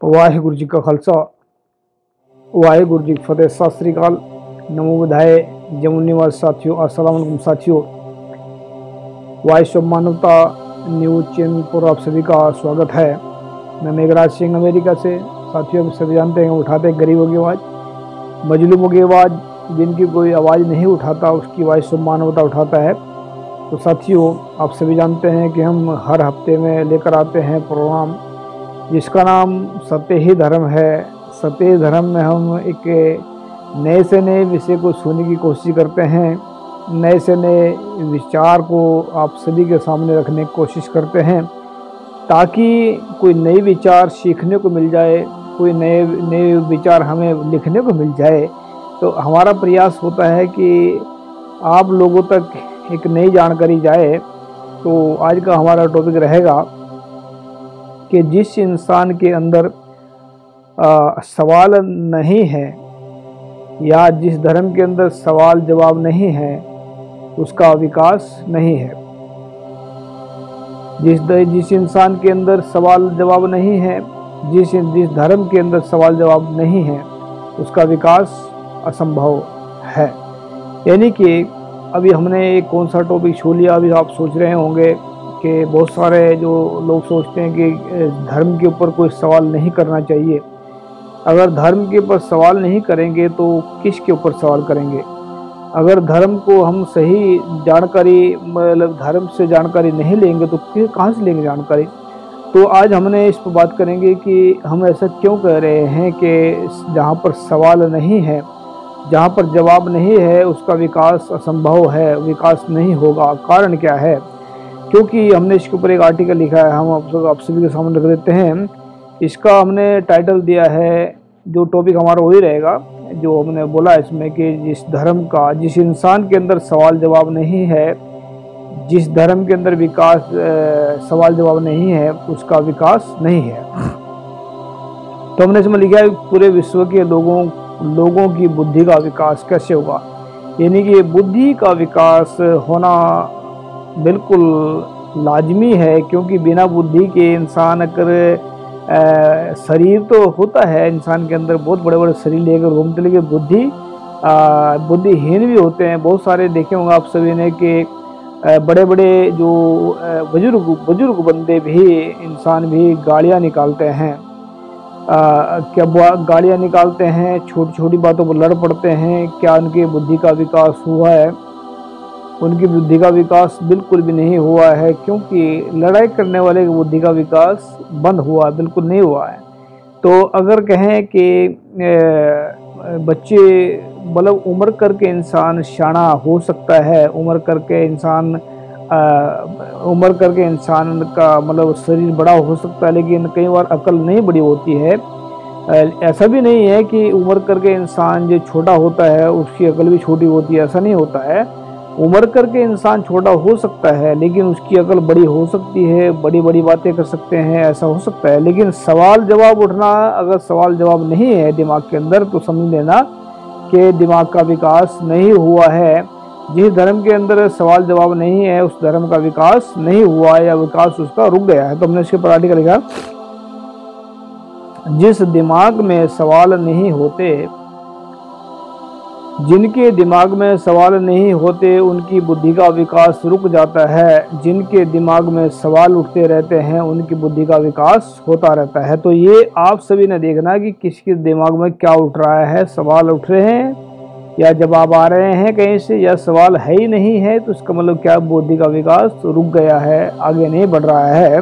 वाहिगुरु जी का खालसा वाहिगुरु जी की फतेह। सत श्री अकाल, नमो बुधाए, जमुनी वाले साथियों, अस्सलाम वालेकुम साथियों। वॉइस ऑफ मानवता न्यूज चैनल पर आप सभी का स्वागत है। मैं मेघराज सिंह अमेरिका से। साथियों, आप सभी जानते हैं उठाते हैं गरीबों की आवाज़, मजलूमों की आवाज़, जिनकी कोई आवाज़ नहीं उठाता उसकी वॉइस ऑफ मानवता उठाता है। तो साथियों, आप सभी जानते हैं कि हम हर हफ्ते में लेकर आते हैं प्रोग्राम जिसका नाम सत्य ही धर्म है। सत्य ही धर्म में हम एक नए से नए विषय को सुनने की कोशिश करते हैं, नए से नए विचार को आप सभी के सामने रखने की कोशिश करते हैं ताकि कोई नए विचार सीखने को मिल जाए, कोई नए नए विचार हमें लिखने को मिल जाए। तो हमारा प्रयास होता है कि आप लोगों तक एक नई जानकारी जाए। तो आज का हमारा टॉपिक रहेगा कि जिस इंसान के अंदर सवाल नहीं है या जिस धर्म के अंदर सवाल जवाब नहीं है उसका विकास नहीं है। जिस इंसान के अंदर सवाल जवाब नहीं है, जिस धर्म के अंदर सवाल जवाब नहीं है उसका विकास असंभव है। यानी कि अभी हमने एक कौन सा टॉपिक छू लिया। अभी आप सोच रहे होंगे कि बहुत सारे जो लोग सोचते हैं कि धर्म के ऊपर कोई सवाल नहीं करना चाहिए। अगर धर्म के ऊपर सवाल नहीं करेंगे तो किसके ऊपर सवाल करेंगे? अगर धर्म को हम सही जानकारी, मतलब धर्म से जानकारी नहीं लेंगे तो कहाँ से लेंगे जानकारी? तो आज हमने इस पर बात करेंगे कि हम ऐसा क्यों कह रहे हैं कि जहाँ पर सवाल नहीं है, जहाँ पर जवाब नहीं है उसका विकास असंभव है, विकास नहीं होगा। कारण क्या है? क्योंकि हमने इसके ऊपर एक आर्टिकल लिखा है, हम आप सभी के सामने रख देते हैं। इसका हमने टाइटल दिया है, जो टॉपिक हमारा वही रहेगा जो हमने बोला इसमें, कि जिस धर्म का, जिस इंसान के अंदर सवाल जवाब नहीं है, जिस धर्म के अंदर विकास सवाल जवाब नहीं है उसका विकास नहीं है। तो हमने इसमें लिखा है पूरे विश्व के लोगों की बुद्धि का विकास कैसे होगा। यानी कि बुद्धि का विकास होना बिल्कुल लाजमी है, क्योंकि बिना बुद्धि के इंसान अगर शरीर तो होता है इंसान के अंदर, बहुत बड़े बड़े शरीर लेकर घूमते, लेकिन बुद्धिहीन भी होते हैं। बहुत सारे देखे होंगे आप सभी ने कि बड़े बड़े जो बुजुर्ग बंदे भी, इंसान भी गालियाँ निकालते हैं। क्या गालियाँ निकालते हैं, छोटी छोटी बातों पर लड़ पड़ते हैं। क्या उनकी बुद्धि का विकास हुआ है? उनकी बुद्धि का विकास बिल्कुल भी नहीं हुआ है, क्योंकि लड़ाई करने वाले की बुद्धि का विकास बंद हुआ, बिल्कुल नहीं हुआ है। तो अगर कहें कि बच्चे, मतलब उम्र करके इंसान शाना हो सकता है, उम्र करके इंसान का मतलब शरीर बड़ा हो सकता है, लेकिन कई बार अकल नहीं बड़ी होती है। ऐसा भी नहीं है कि उम्र करके इंसान जो छोटा होता है उसकी अकल भी छोटी होती है, ऐसा नहीं होता है। उम्र करके इंसान छोटा हो सकता है लेकिन उसकी अकल बड़ी हो सकती है, बड़ी बड़ी बातें कर सकते हैं, ऐसा हो सकता है। लेकिन सवाल जवाब उठना, अगर सवाल जवाब नहीं है दिमाग के अंदर तो समझ लेना कि दिमाग का विकास नहीं हुआ है। जिस धर्म के अंदर सवाल जवाब नहीं है उस धर्म का विकास नहीं हुआ है या विकास उसका रुक गया है। तो हमने इसके ऊपर आर्टिकल लिखा, जिस दिमाग में सवाल नहीं होते, जिनके दिमाग में सवाल नहीं होते उनकी बुद्धि का विकास रुक जाता है। जिनके दिमाग में सवाल उठते रहते हैं उनकी बुद्धि का विकास होता रहता है। तो ये आप सभी ने देखना कि किसके दिमाग में क्या उठ रहा है, सवाल उठ रहे हैं या जवाब आ रहे हैं कहीं से, या सवाल है ही नहीं है, तो इसका मतलब क्या, बुद्धि का विकास रुक गया है, आगे नहीं बढ़ रहा है।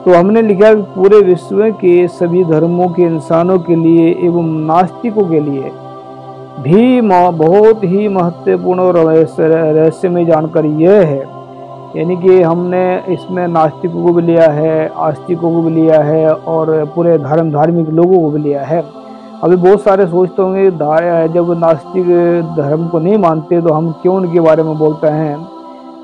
तो हमने लिखा पूरे विश्व के सभी धर्मों के इंसानों के लिए एवं नास्तिकों के लिए भी बहुत ही महत्वपूर्ण और रहस्यमय जानकारी यह है। यानी कि हमने इसमें नास्तिकों को भी लिया है, आस्तिकों को भी लिया है और पूरे धार्मिक लोगों को भी लिया है। अभी बहुत सारे सोचते होंगे जब नास्तिक धर्म को नहीं मानते तो हम क्यों उनके बारे में बोलते हैं,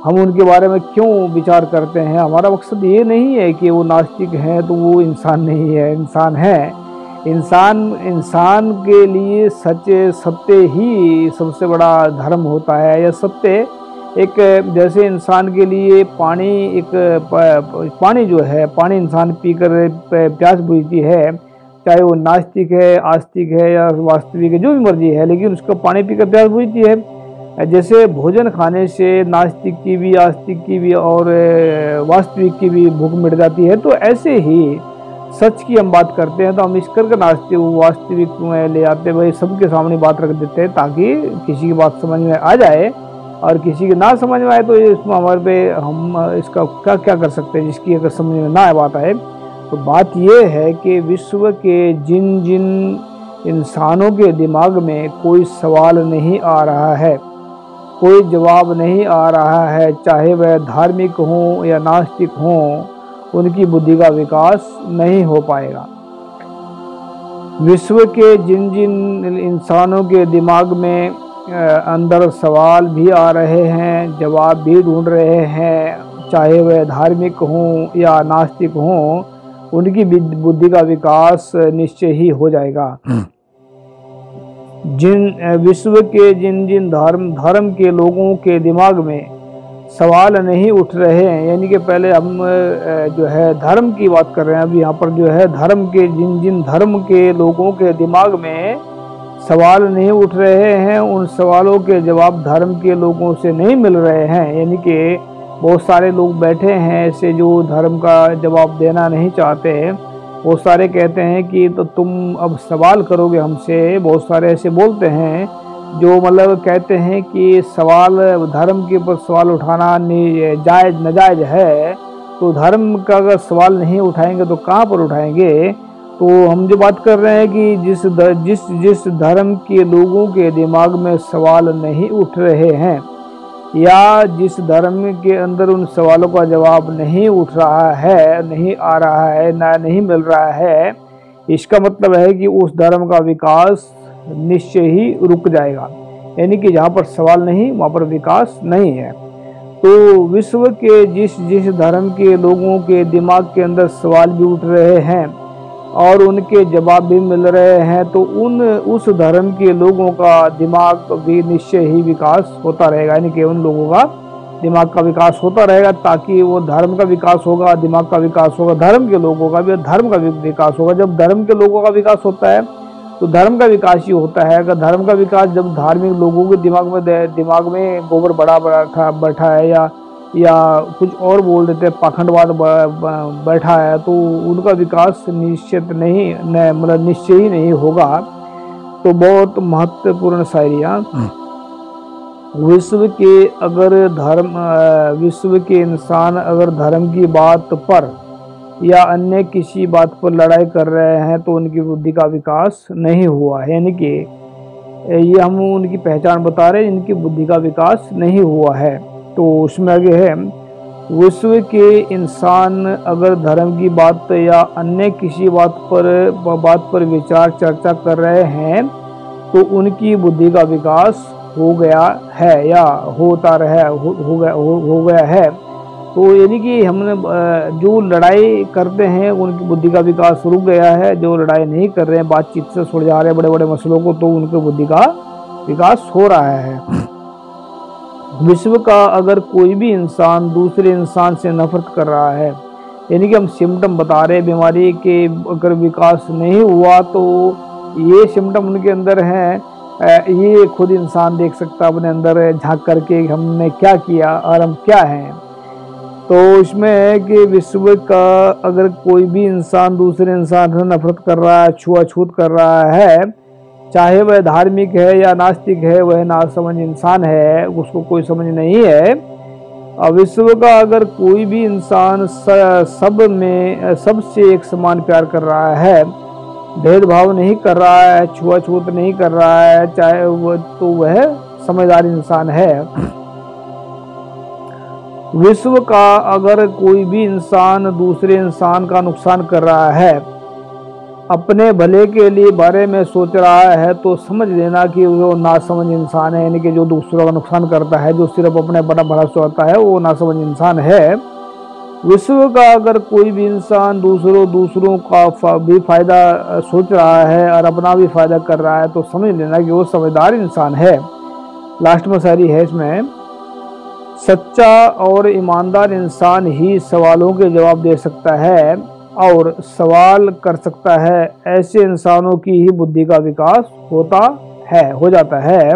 हम उनके बारे में क्यों विचार करते हैं। हमारा मकसद ये नहीं है कि वो नास्तिक हैं तो वो इंसान नहीं है, इंसान है। इंसान के लिए सत्य ही सबसे बड़ा धर्म होता है, या सत्य एक, जैसे इंसान के लिए पानी जो है, पानी इंसान पीकर प्यास बुझती है, चाहे वो नास्तिक है, आस्तिक है या वास्तविक है, जो भी मर्जी है, लेकिन उसका पानी पीकर प्यास बुझती है। जैसे भोजन खाने से नास्तिक की भी, आस्तिक की भी और वास्तविक की भी भूख मिट जाती है, तो ऐसे ही सच की हम बात करते हैं तो हम इस करके नास्तिक वास्तविक में ले आते हैं, भाई सबके सामने बात रख देते हैं ताकि किसी की बात समझ में आ जाए, और किसी की ना समझ में आए तो इसमें हमारे पे हम इसका क्या क्या कर सकते हैं, जिसकी अगर समझ में ना बात आए। तो बात यह है कि विश्व के जिन जिन इंसानों के दिमाग में कोई सवाल नहीं आ रहा है, कोई जवाब नहीं आ रहा है, चाहे वह धार्मिक हों या नास्तिक हों, उनकी बुद्धि का विकास नहीं हो पाएगा। विश्व के जिन जिन इंसानों के दिमाग में अंदर सवाल भी आ रहे हैं, जवाब भी ढूंढ रहे हैं, चाहे वह धार्मिक हों या नास्तिक हों, उनकी बुद्धि का विकास निश्चय ही हो जाएगा। विश्व के जिन जिन धर्म के लोगों के दिमाग में सवाल नहीं उठ रहे हैं, यानी कि पहले हम जो है धर्म की बात कर रहे हैं, अभी यहाँ पर जो है धर्म के जिन जिन धर्म के लोगों के दिमाग में सवाल नहीं उठ रहे हैं, उन सवालों के जवाब धर्म के लोगों से नहीं मिल रहे हैं। यानी कि बहुत सारे लोग बैठे हैं ऐसे जो धर्म का जवाब देना नहीं चाहते हैं। बहुत सारे कहते हैं कि तो तुम अब सवाल करोगे हमसे, बहुत सारे ऐसे बोलते हैं जो मतलब कहते हैं कि सवाल धर्म के ऊपर सवाल उठाना जायज़ नाजायज़ है, तो धर्म का अगर सवाल नहीं उठाएंगे तो कहाँ पर उठाएंगे। तो हम जो बात कर रहे हैं कि जिस धर्म के लोगों के दिमाग में सवाल नहीं उठ रहे हैं, या जिस धर्म के अंदर उन सवालों का जवाब नहीं उठ रहा है, नहीं आ रहा है, ना नहीं मिल रहा है, इसका मतलब है कि उस धर्म का विकास निश्चय ही रुक जाएगा। यानी कि जहाँ पर सवाल नहीं वहाँ पर विकास नहीं है। तो विश्व के जिस जिस धर्म के लोगों के दिमाग के अंदर सवाल भी उठ रहे हैं और उनके जवाब भी मिल रहे हैं, तो उस धर्म के लोगों का दिमाग भी निश्चय ही विकास होता रहेगा। यानी कि उन लोगों का दिमाग का विकास होता रहेगा, ताकि वो धर्म का विकास होगा, दिमाग का विकास होगा, धर्म के लोगों का भी धर्म का विकास होगा। जब धर्म के लोगों का विकास होता है तो धर्म का विकास ही होता है। अगर धर्म का विकास जब धार्मिक लोगों के दिमाग में गोबर बैठा है या कुछ और बोल देते हैं पाखंडवाद बैठा है, तो उनका विकास निश्चित नहीं, मतलब निश्चय ही नहीं होगा। तो बहुत महत्वपूर्ण शायरियाँ। विश्व के इंसान अगर धर्म की बात पर या अन्य किसी बात पर लड़ाई कर रहे हैं तो उनकी बुद्धि का विकास नहीं हुआ है। यानी कि ये हम उनकी पहचान बता रहे हैं, इनकी बुद्धि का विकास नहीं हुआ है। तो उसमें आगे है, विश्व के इंसान अगर धर्म की बात या अन्य किसी बात पर विचार चर्चा कर रहे हैं तो उनकी बुद्धि का विकास हो गया है या होता रहा हो गया है। तो यानी कि हमने जो लड़ाई करते हैं उनकी बुद्धि का विकास रुक गया है, जो लड़ाई नहीं कर रहे हैं, बातचीत से सुलझा रहे हैं बड़े बड़े मसलों को, तो उनकी बुद्धि का विकास हो रहा है। विश्व का अगर कोई भी इंसान दूसरे इंसान से नफरत कर रहा है, यानी कि हम सिम्टम बता रहे हैं बीमारी के, अगर विकास नहीं हुआ तो ये सिम्टम उनके अंदर हैं, ये खुद इंसान देख सकता है अपने अंदर झांक करके हमने क्या किया और हम क्या हैं। तो इसमें है कि विश्व का अगर कोई भी इंसान दूसरे इंसान से नफरत कर रहा है, छुआछूत कर रहा है, चाहे वह धार्मिक है या नास्तिक है, वह नासमझ इंसान है, उसको कोई समझ नहीं है। और विश्व का अगर कोई भी इंसान सबसे एक समान प्यार कर रहा है, भेदभाव नहीं कर रहा है, छुआछूत नहीं कर रहा है, चाहे वह समझदार इंसान है। विश्व का अगर कोई भी इंसान दूसरे इंसान का नुकसान कर रहा है, अपने भले के लिए बारे में सोच रहा है, तो समझ लेना कि वो नासमझ इंसान है। यानी कि जो दूसरों का नुकसान करता है, जो सिर्फ अपने बड़ा भला सोचता है, वो नासमझ इंसान है। विश्व का अगर कोई भी इंसान दूसरों का भी फायदा सोच रहा है और अपना भी फायदा कर रहा है, तो समझ लेना कि वो समझदार इंसान है। लास्ट में शायरी है इसमें, सच्चा और ईमानदार इंसान ही सवालों के जवाब दे सकता है। और सवाल कर सकता है, ऐसे इंसानों की ही बुद्धि का विकास हो जाता है।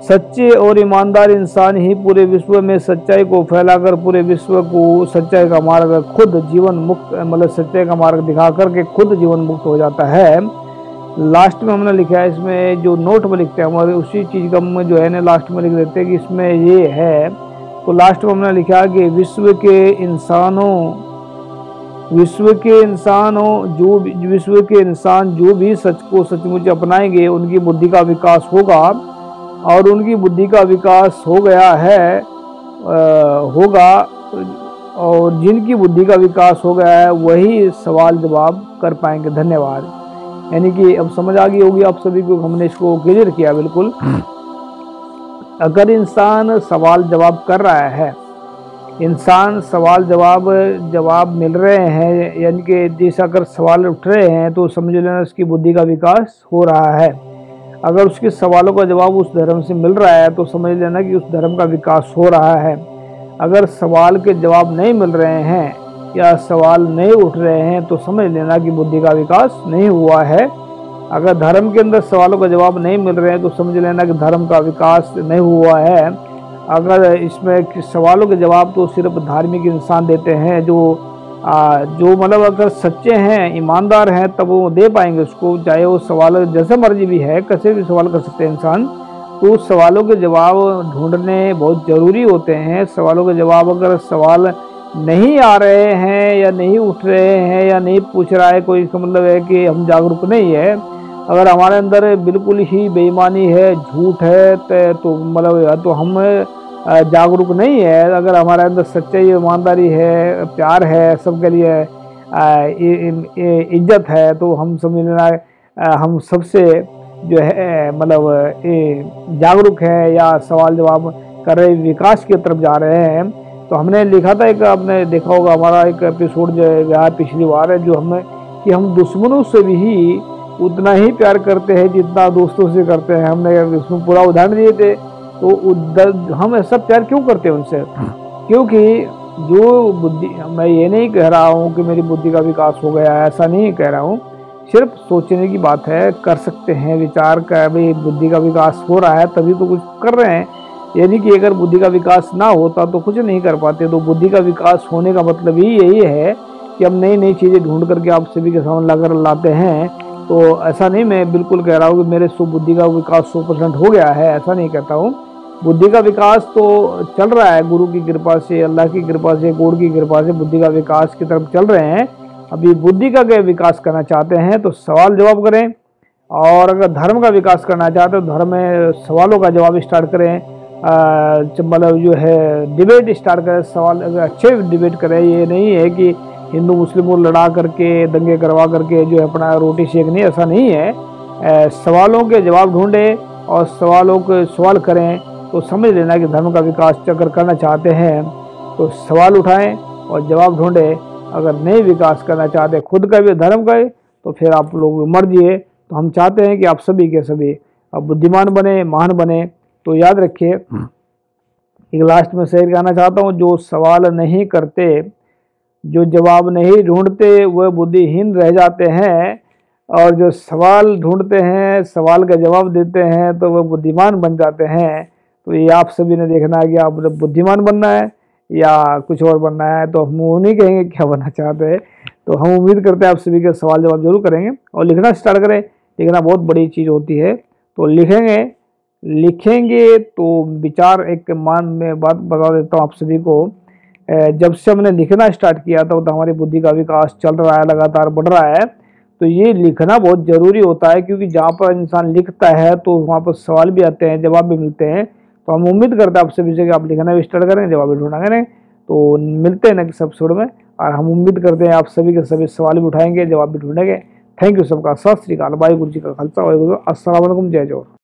सच्चे और ईमानदार इंसान ही पूरे विश्व में सच्चाई को फैलाकर पूरे विश्व को सच्चाई का मार्ग खुद जीवन मुक्त मतलब सच्चाई का मार्ग दिखा करके खुद जीवन मुक्त हो जाता है। लास्ट में हमने लिखा है, इसमें जो नोट में लिखते हैं हमारे उसी चीज़ का हम जो है ना लास्ट में लिख देते हैं कि इसमें ये है। तो लास्ट में हमने लिखा कि विश्व के इंसान जो भी सच को सचमुच अपनाएंगे उनकी बुद्धि का विकास होगा, और उनकी बुद्धि का विकास हो गया है होगा, और जिनकी बुद्धि का विकास हो गया है वही सवाल जवाब कर पाएंगे। धन्यवाद। यानी कि अब समझ आ गई होगी आप सभी को, हमने इसको क्लियर किया बिल्कुल। अगर इंसान सवाल जवाब कर रहा है, इंसान सवाल जवाब मिल रहे हैं, यानी कि जैसे अगर सवाल उठ रहे हैं तो समझ लेना उसकी बुद्धि का विकास हो रहा है। अगर उसके सवालों का जवाब उस धर्म से मिल रहा है तो समझ लेना कि उस धर्म का विकास हो रहा है। अगर सवाल के जवाब नहीं मिल रहे हैं या सवाल नहीं उठ रहे हैं तो समझ लेना कि बुद्धि का विकास नहीं हुआ है। अगर धर्म के अंदर सवालों का जवाब नहीं मिल रहे हैं तो समझ लेना कि धर्म का विकास नहीं हुआ है। अगर इसमें सवालों के जवाब तो सिर्फ धार्मिक इंसान देते हैं, जो मतलब अगर सच्चे हैं ईमानदार हैं तब वो दे पाएंगे उसको, चाहे वो सवाल जैसे मर्जी भी है, कैसे भी सवाल कर सकते हैं इंसान। तो सवालों के जवाब ढूंढने बहुत ज़रूरी होते हैं। सवालों के जवाब अगर सवाल नहीं आ रहे हैं या नहीं उठ रहे हैं या नहीं पूछ रहा है कोई, इसका मतलब है कि हम जागरूक नहीं है। अगर हमारे अंदर बिल्कुल ही बेईमानी है, झूठ है, तो मतलब तो हम जागरूक नहीं है। अगर हमारे अंदर सच्चाई ईमानदारी है, प्यार है, सबके लिए इज्जत है, तो हम समझ लेना हम सबसे जो है मतलब जागरूक है या सवाल जवाब कर रहे विकास की तरफ जा रहे हैं। तो हमने लिखा था एक, आपने देखा होगा हमारा एक एपिसोड जो है पिछली बार है, जो हमें कि हम दुश्मनों से भी उतना ही प्यार करते हैं जितना दोस्तों से करते हैं। हमने उसमें पूरा उदाहरण दिए थे। तो हम ऐसा प्यार क्यों करते हैं उनसे? क्योंकि जो बुद्धि, मैं ये नहीं कह रहा हूँ कि मेरी बुद्धि का विकास हो गया है, ऐसा नहीं कह रहा हूँ, सिर्फ सोचने की बात है। कर सकते हैं विचार का, भाई बुद्धि का विकास हो रहा है तभी तो कुछ कर रहे हैं। यानी कि अगर बुद्धि का विकास ना होता तो कुछ नहीं कर पाते। तो बुद्धि का विकास होने का मतलब ही यही है कि हम नई नई चीज़ें ढूंढ करके आप सभी के सामने लाकर लाते हैं। तो ऐसा नहीं मैं बिल्कुल कह रहा हूँ कि मेरे बुद्धि का विकास 100% हो गया है, ऐसा नहीं कहता हूँ। बुद्धि का विकास तो चल रहा है, गुरु की कृपा से, अल्लाह की कृपा से, गॉड की कृपा से बुद्धि का विकास की तरफ चल रहे हैं। अभी बुद्धि का विकास करना चाहते हैं तो सवाल जवाब करें, और अगर धर्म का विकास करना चाहते हैं तो धर्म में सवालों का जवाब स्टार्ट करें। मतलब जो है डिबेट स्टार्ट करें, सवाल अगर अच्छे डिबेट करें। ये नहीं है कि हिंदू मुस्लिम को लड़ा करके दंगे करवा करके जो है अपना रोटी सेकनी, ऐसा नहीं है। सवालों के जवाब ढूंढें और सवालों के सवाल करें तो समझ लेना कि धर्म का विकास अगर करना चाहते हैं तो सवाल उठाएं और जवाब ढूंढें। अगर नहीं विकास करना चाहते खुद का भी धर्म का तो फिर आप लोग मर्जी है। तो हम चाहते हैं कि आप सभी के सभी अब बुद्धिमान बने, महान बने। तो याद रखिए, एक लास्ट में शेयर करना चाहता हूँ, जो सवाल नहीं करते, जो जवाब नहीं ढूंढते वह बुद्धिहीन रह जाते हैं, और जो सवाल ढूंढते हैं, सवाल का जवाब देते हैं तो वह बुद्धिमान बन जाते हैं। तो ये आप सभी ने देखना है कि आप बुद्धिमान बनना है या कुछ और बनना है। तो हम वो नहीं कहेंगे क्या बनना चाहते हैं। तो हम उम्मीद करते हैं आप सभी के सवाल जवाब जरूर करेंगे और लिखना स्टार्ट करें। लिखना बहुत बड़ी चीज़ होती है। तो लिखेंगे तो विचार एक मान में बात बता देता हूँ आप सभी को। जब से हमने लिखना स्टार्ट किया था तो हमारी बुद्धि का विकास चल रहा है, लगातार बढ़ रहा है। तो ये लिखना बहुत ज़रूरी होता है, क्योंकि जहाँ पर इंसान लिखता है तो वहाँ पर सवाल भी आते हैं, जवाब भी मिलते हैं। तो हम उम्मीद करते हैं आप सभी से कि आप लिखना भी स्टार्ट करें, जवाब भी ढूंढा करें। तो मिलते हैं नेक्स्ट एपिसोड में, और हम उम्मीद करते हैं आप सभी के सभी सवाल भी उठाएंगे, जवाब भी ढूंढेंगे। थैंक यू सबका। सत श्री अकाल। वाहिगुरू जी का खालसा, वाहिगुरू अस्सलाम वालेकुम। जय जोहर।